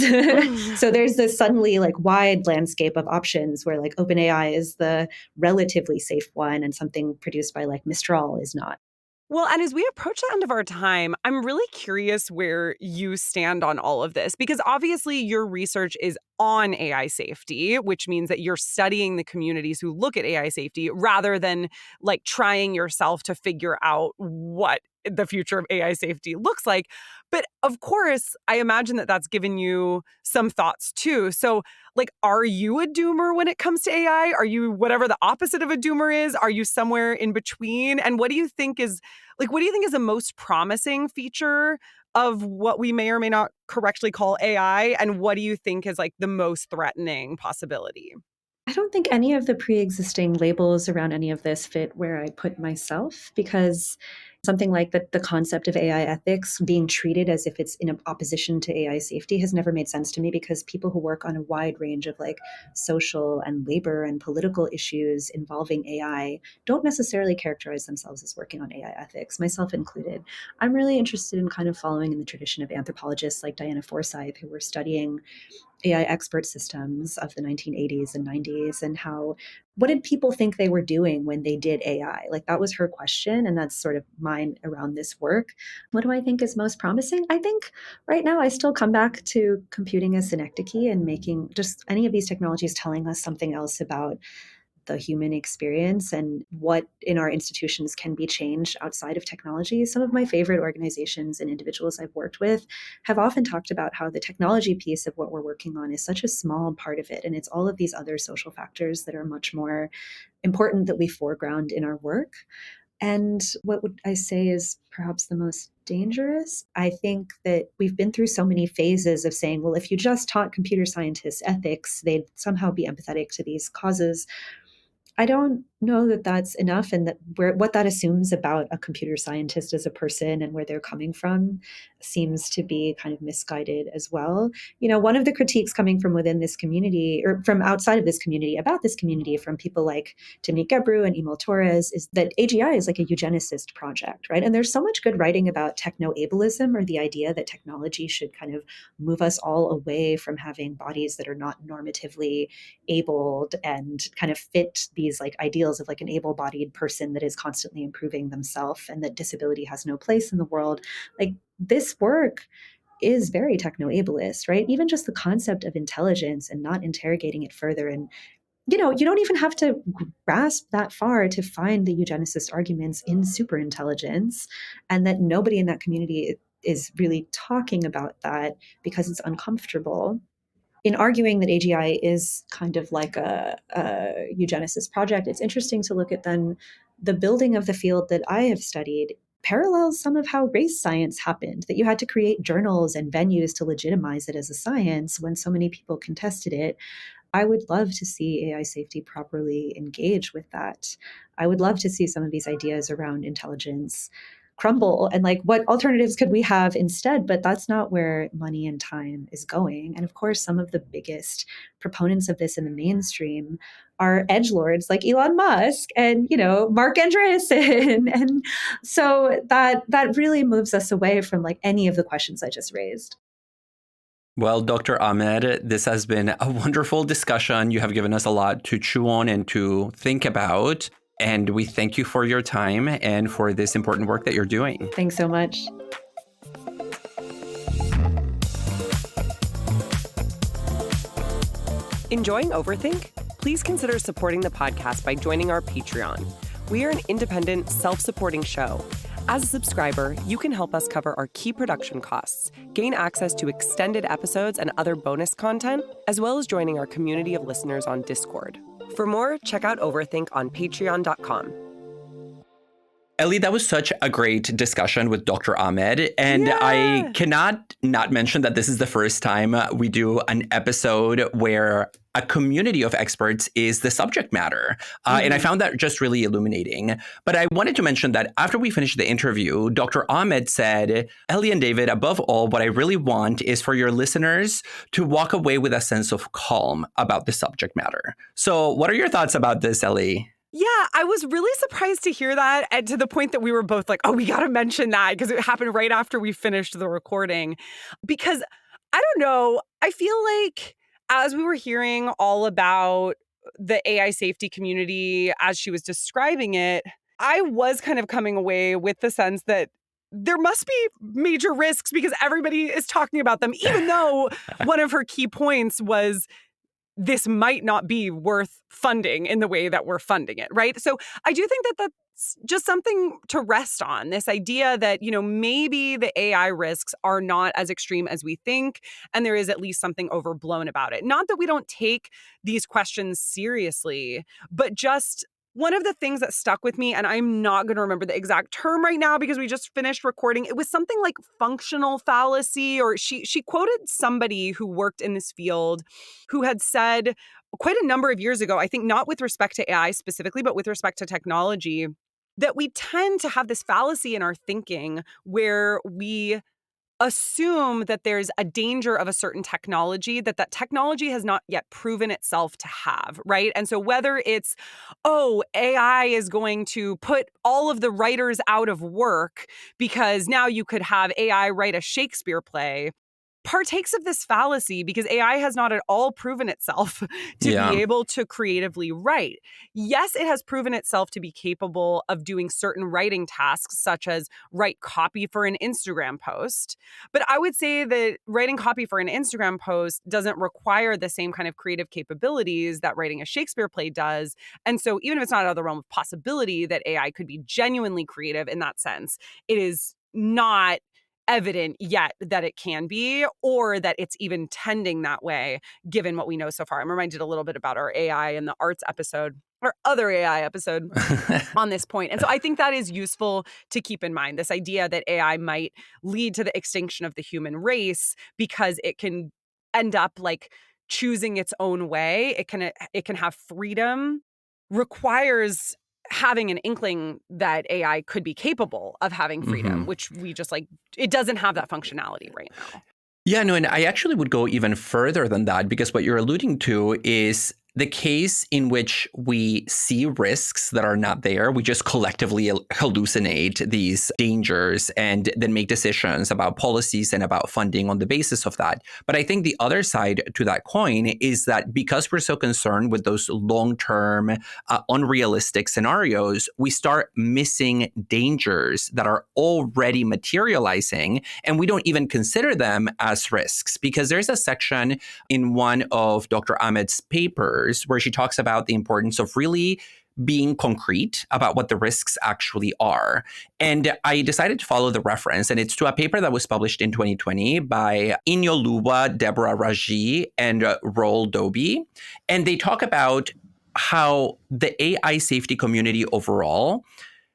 So there's this suddenly like wide landscape of options where like OpenAI is the relatively safe one and something produced by like Mistral is not. Well, and as we approach the end of our time, I'm really curious where you stand on all of this, because obviously your research is on AI safety, which means that you're studying the communities who look at AI safety rather than like trying yourself to figure out what the future of AI safety looks like. But of course, I imagine that that's given you some thoughts too. So like, are you a doomer when it comes to AI? Are you whatever the opposite of a doomer is? Are you somewhere in between? And what do you think is the most promising feature of what we may or may not correctly call AI? And what do you think is like the most threatening possibility? I don't think any of the pre-existing labels around any of this fit where I put myself, because something like the concept of AI ethics being treated as if it's in opposition to AI safety has never made sense to me, because people who work on a wide range of like social and labor and political issues involving AI don't necessarily characterize themselves as working on AI ethics, myself included. I'm really interested in kind of following in the tradition of anthropologists like Diana Forsyth, who were studying AI expert systems of the 1980s and 90s, and what did people think they were doing when they did AI? Like, that was her question, and that's sort of mine around this work. What do I think is most promising? I think right now I still come back to computing as synecdoche and making just any of these technologies telling us something else about the human experience and what in our institutions can be changed outside of technology. Some of my favorite organizations and individuals I've worked with have often talked about how the technology piece of what we're working on is such a small part of it. And it's all of these other social factors that are much more important that we foreground in our work. And what would I say is perhaps the most dangerous? I think that we've been through so many phases of saying, well, if you just taught computer scientists ethics, they'd somehow be empathetic to these causes. I don't know that that's enough, and that what that assumes about a computer scientist as a person and where they're coming from seems to be kind of misguided as well. One of the critiques coming from within this community or from outside of this community about this community from people like Timnit Gebru and Emil Torres is that AGI is like a eugenicist project, right? And there's so much good writing about techno-ableism, or the idea that technology should kind of move us all away from having bodies that are not normatively abled and kind of fit these like ideals of like an able-bodied person that is constantly improving themselves, and that disability has no place in the world. Like, this work is very techno-ableist, right? Even just the concept of intelligence and not interrogating it further. And you don't even have to grasp that far to find the eugenicist arguments in superintelligence, and that nobody in that community is really talking about that because it's uncomfortable. In arguing that AGI is kind of like a eugenicist project, it's interesting to look at then the building of the field that I have studied parallels some of how race science happened, that you had to create journals and venues to legitimize it as a science when so many people contested it. I would love to see AI safety properly engage with that. I would love to see some of these ideas around intelligence crumble, and like, what alternatives could we have instead? But that's not where money and time is going. And of course, some of the biggest proponents of this in the mainstream are edgelords like Elon Musk and Mark Andreessen. And so that really moves us away from like any of the questions I just raised. Well, Dr. Ahmed, this has been a wonderful discussion. You have given us a lot to chew on and to think about. And we thank you for your time and for this important work that you're doing. Thanks so much. Enjoying Overthink? Please consider supporting the podcast by joining our Patreon. We are an independent, self-supporting show. As a subscriber, you can help us cover our key production costs, gain access to extended episodes and other bonus content, as well as joining our community of listeners on Discord. For more, check out Overthink on patreon.com. Ellie, that was such a great discussion with Dr. Ahmed. And Yeah. I cannot not mention that this is the first time we do an episode where a community of experts is the subject matter. And I found that just really illuminating. But I wanted to mention that after we finished the interview, Dr. Ahmed said, Ellie and David, above all, what I really want is for your listeners to walk away with a sense of calm about the subject matter. So what are your thoughts about this, Ellie? Yeah, I was really surprised to hear that, and to the point that we were both like, oh, we got to mention that because it happened right after we finished the recording. Because I don't know, I feel like as we were hearing all about the AI safety community as she was describing it, I was kind of coming away with the sense that there must be major risks because everybody is talking about them, even though one of her key points was this might not be worth funding in the way that we're funding it, right? So I do think that that's just something to rest on, this idea that, maybe the AI risks are not as extreme as we think, and there is at least something overblown about it. Not that we don't take these questions seriously, but just one of the things that stuck with me, and I'm not going to remember the exact term right now because we just finished recording, it was something like functional fallacy, or she quoted somebody who worked in this field who had said quite a number of years ago, I think not with respect to AI specifically, but with respect to technology, that we tend to have this fallacy in our thinking where we assume that there's a danger of a certain technology that technology has not yet proven itself to have, right? And so whether it's, AI is going to put all of the writers out of work because now you could have AI write a Shakespeare play, partakes of this fallacy because AI has not at all proven itself to be able to creatively write. Yes, it has proven itself to be capable of doing certain writing tasks, such as write copy for an Instagram post. But I would say that writing copy for an Instagram post doesn't require the same kind of creative capabilities that writing a Shakespeare play does. And so even if it's not out of the realm of possibility that AI could be genuinely creative in that sense, it is not evident yet that it can be, or that it's even tending that way, given what we know so far. I'm reminded a little bit about our AI and the arts episode, or other AI episode on this point. And so I think that is useful to keep in mind, this idea that AI might lead to the extinction of the human race because it can end up like choosing its own way. It can have freedom, requires having an inkling that AI could be capable of having freedom, which we just it doesn't have that functionality right now. Yeah, no, and I actually would go even further than that, because what you're alluding to is the case in which we see risks that are not there. We just collectively hallucinate these dangers and then make decisions about policies and about funding on the basis of that. But I think the other side to that coin is that because we're so concerned with those long-term, unrealistic scenarios, we start missing dangers that are already materializing, and we don't even consider them as risks. Because there's a section in one of Dr. Ahmed's papers where she talks about the importance of really being concrete about what the risks actually are. And I decided to follow the reference, and it's to a paper that was published in 2020 by Inyoluwa Deborah Raji and Roel Doby. And they talk about how the AI safety community overall,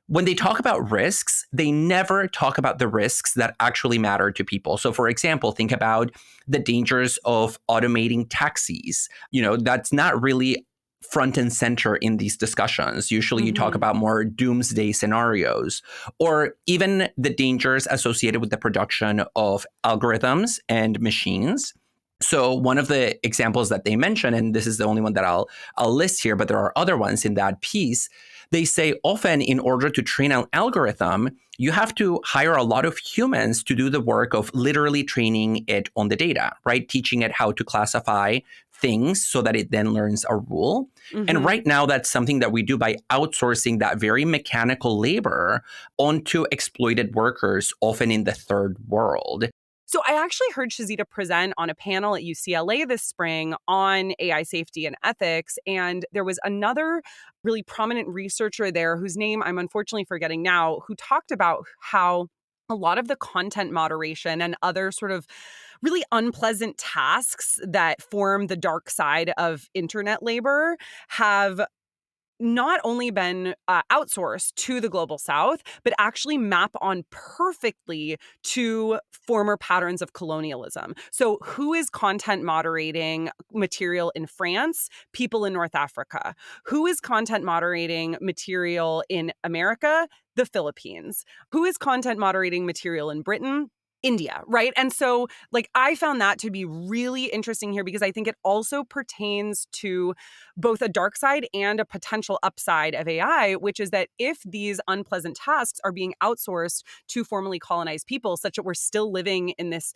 when they talk about risks, they never talk about the risks that actually matter to people. So, for example, think about the dangers of automating taxis. That's not really front and center in these discussions. Usually you talk about more doomsday scenarios, or even the dangers associated with the production of algorithms and machines. So one of the examples that they mention, and this is the only one that I'll list here, but there are other ones in that piece, they say often in order to train an algorithm, you have to hire a lot of humans to do the work of literally training it on the data, right? Teaching it how to classify things so that it then learns a rule. And right now, that's something that we do by outsourcing that very mechanical labor onto exploited workers, often in the third world. So I actually heard Shazeda present on a panel at UCLA this spring on AI safety and ethics. And there was another really prominent researcher there whose name I'm unfortunately forgetting now, who talked about how a lot of the content moderation and other sort of really unpleasant tasks that form the dark side of internet labor have not only been outsourced to the global south, but actually map on perfectly to former patterns of colonialism. So who is content moderating material in France? People in North Africa. Who is content moderating material in America? The Philippines. Who is content moderating material in Britain? India, right? And so, I found that to be really interesting here because I think it also pertains to both a dark side and a potential upside of AI, which is that if these unpleasant tasks are being outsourced to formerly colonized people, such that we're still living in this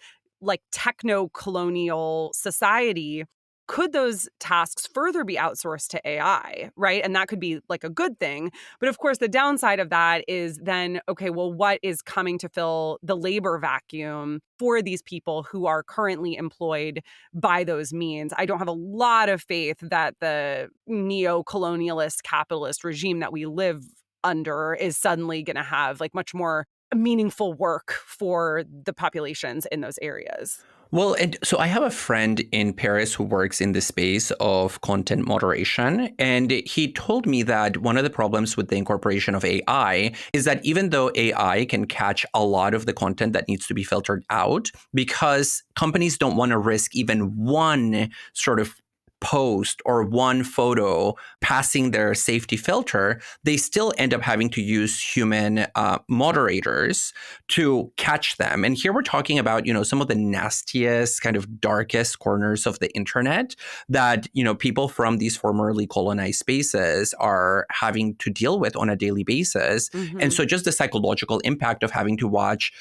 techno-colonial society, could those tasks further be outsourced to AI, right? And that could be a good thing. But of course, the downside of that is then, okay, well, what is coming to fill the labor vacuum for these people who are currently employed by those means? I don't have a lot of faith that the neo-colonialist capitalist regime that we live under is suddenly going to have much more meaningful work for the populations in those areas. Well, and so I have a friend in Paris who works in the space of content moderation, and he told me that one of the problems with the incorporation of AI is that even though AI can catch a lot of the content that needs to be filtered out, because companies don't want to risk even one sort of post or one photo passing their safety filter, they still end up having to use human moderators to catch them. And here we're talking about, some of the nastiest, kind of darkest corners of the internet that, people from these formerly colonized spaces are having to deal with on a daily basis. Mm-hmm. And so just the psychological impact of having to watch,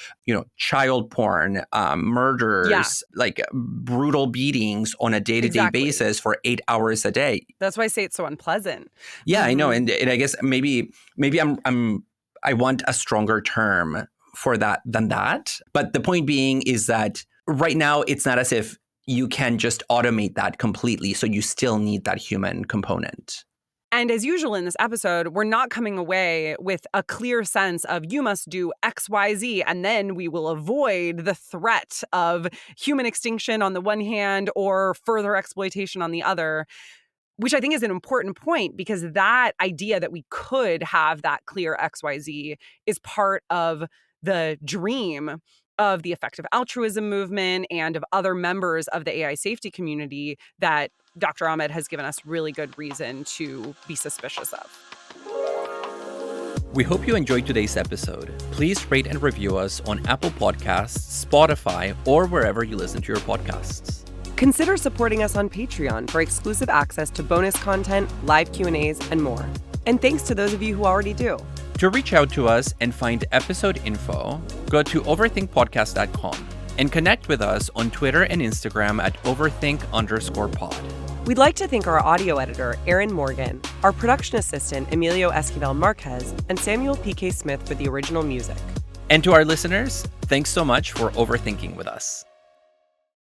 child porn, murders, brutal beatings on a day-to-day basis for 8 hours a day. That's why I say it's so unpleasant. Yeah, I know. And I guess maybe I want a stronger term for that than that. But the point being is that right now it's not as if you can just automate that completely. So you still need that human component. And as usual in this episode, we're not coming away with a clear sense of you must do X, Y, Z, and then we will avoid the threat of human extinction on the one hand or further exploitation on the other, which I think is an important point because that idea that we could have that clear X, Y, Z is part of the dream of the effective altruism movement and of other members of the AI safety community that Dr. Ahmed has given us really good reason to be suspicious of. We hope you enjoyed today's episode. Please rate and review us on Apple Podcasts, Spotify, or wherever you listen to your podcasts. Consider supporting us on Patreon for exclusive access to bonus content, live Q&As, and more. And thanks to those of you who already do. To reach out to us and find episode info, go to overthinkpodcast.com and connect with us on Twitter and Instagram at overthink_pod. We'd like to thank our audio editor, Aaron Morgan, our production assistant, Emilio Esquivel Marquez, and Samuel P.K. Smith for the original music. And to our listeners, thanks so much for overthinking with us.